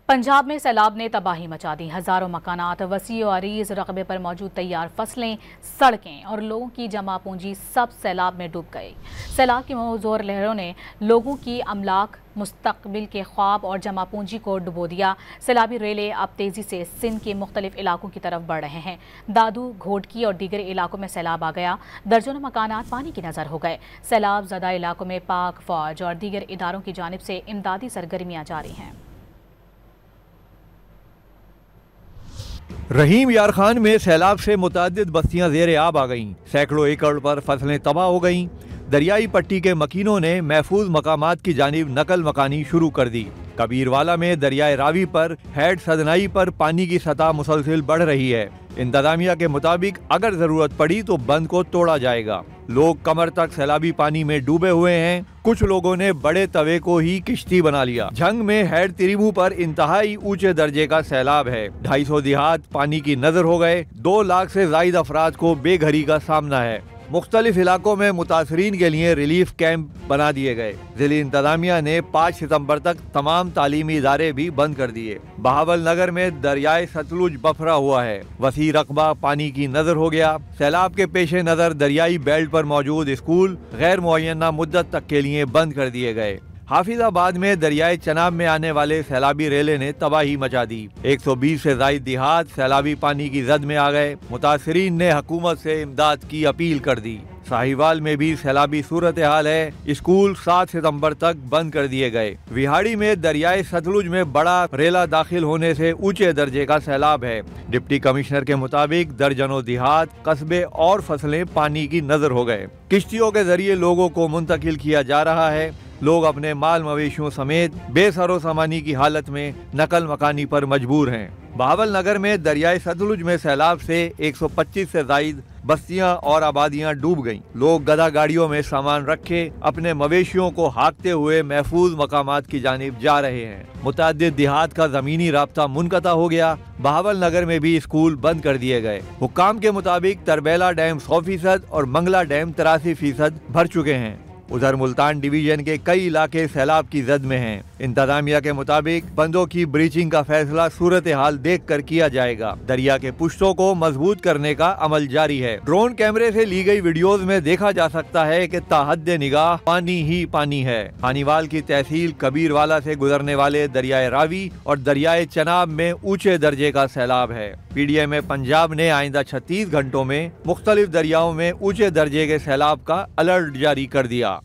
पंजाब में सैलाब ने तबाही मचा दी। हजारों मकानात, वसी और अरीज रकबे पर मौजूद तैयार फसलें, सड़कें और लोगों की जमा पूंजी सब सैलाब में डूब गई। सैलाब की मौजूद लहरों ने लोगों की अमलाक, मुस्तकबिल के ख्वाब और जमा पूंजी को डुबो दिया। सैलाबी रेले अब तेजी से सिंध के मुख्तलिफ इलाकों की तरफ बढ़ रहे हैं। दादू, घोटकी और दीगर इलाकों में सैलाब आ गया। दर्जनों मकानात पानी की नजर हो गए। सैलाब ज़दा इलाकों में पाक फौज और दीगर इदारों की जानिब से इमदादी सरगर्मियां जारी हैं। रहीम यार खान में सैलाब से मुतअद्दिद बस्तियां ज़ेरे आब आ गईं। सैकड़ों एकड़ पर फसलें तबाह हो गईं। दरियाई पट्टी के मकीनों ने महफूज मकामात की जानिब नकल मकानी शुरू कर दी। कबीरवाला में दरियाए रावी पर हैड सदनाई पर पानी की सतह मुसलसिल बढ़ रही है। इंतजामिया के मुताबिक अगर जरूरत पड़ी तो बंद को तोड़ा जाएगा। लोग कमर तक सैलाबी पानी में डूबे हुए हैं। कुछ लोगों ने बड़े तवे को ही किश्ती बना लिया। झंग में हैड तिरिमू पर इंतहाई ऊंचे दर्जे का सैलाब है। 250 देहात पानी की नजर हो गए। 2 लाख से जायद अफराद को बेघरी का सामना है। मुख्तलिफ इलाकों में मुतासरीन के लिए रिलीफ कैंप बना दिए गए। जिला इंतजामिया ने 5 सितंबर तक तमाम तालीमी इदारे भी बंद कर दिए। बहावल नगर में दरियाए सतलुज बफरा हुआ है। वसी रकबा पानी की नजर हो गया। सैलाब के पेश नजर दरियाई बेल्ट पर मौजूद स्कूल गैर मुअय्यना मुद्दत तक के लिए बंद कर दिए गए। हाफिजाबाद में दरियाए चनाब में आने वाले सैलाबी रेले ने तबाही मचा दी। 120 से जायद देहात सैलाबी पानी की जद में आ गए। मुतासरीन ने हुकूमत से इमदाद की अपील कर दी। साहिवाल में भी सैलाबी सूरत हाल है। स्कूल 7 सितंबर तक बंद कर दिए गए। विहाड़ी में दरियाए सतलुज में बड़ा रेला दाखिल होने से ऊंचे दर्जे का सैलाब है। डिप्टी कमिश्नर के मुताबिक दर्जनों देहात, कस्बे और फसलें पानी की नजर हो गए। किश्तियों के जरिए लोगों को मुंतकिल किया जा रहा है। लोग अपने माल मवेशियों समेत बेसरो सामानी की हालत में नकल मकानी पर मजबूर हैं। बहावल नगर में दरियाए सतलुज में सैलाब से 125 से जायद बस्तियां और आबादियां डूब गईं। लोग गधा गाड़ियों में सामान रखे अपने मवेशियों को हाँकते हुए महफूज मकामात की जानिब जा रहे हैं। मुतअद्दिद देहात का जमीनी राब्ता मुनक़ता हो गया। बहावल नगर में भी स्कूल बंद कर दिए गए। हुक्काम के मुताबिक तरबेला डैम 100% और मंगला डैम 83% भर चुके हैं। उधर मुल्तान डिवीजन के कई इलाके सैलाब की जद में हैं। इंतजामिया के मुताबिक बंदों की ब्रीचिंग का फैसला सूरत हाल देख कर किया जाएगा। दरिया के पुश्तों को मजबूत करने का अमल जारी है। ड्रोन कैमरे से ली गई वीडियोस में देखा जा सकता है कि ताहद निगाह पानी ही पानी है। खानीवाल की तहसील कबीरवाला से गुजरने वाले दरियाए रावी और दरियाए चनाब में ऊंचे दर्जे का सैलाब है। PDM पंजाब ने आइंदा 36 घंटों में मुख्तलिफ दरियाओं में ऊंचे दर्जे के सैलाब का अलर्ट जारी कर दिया।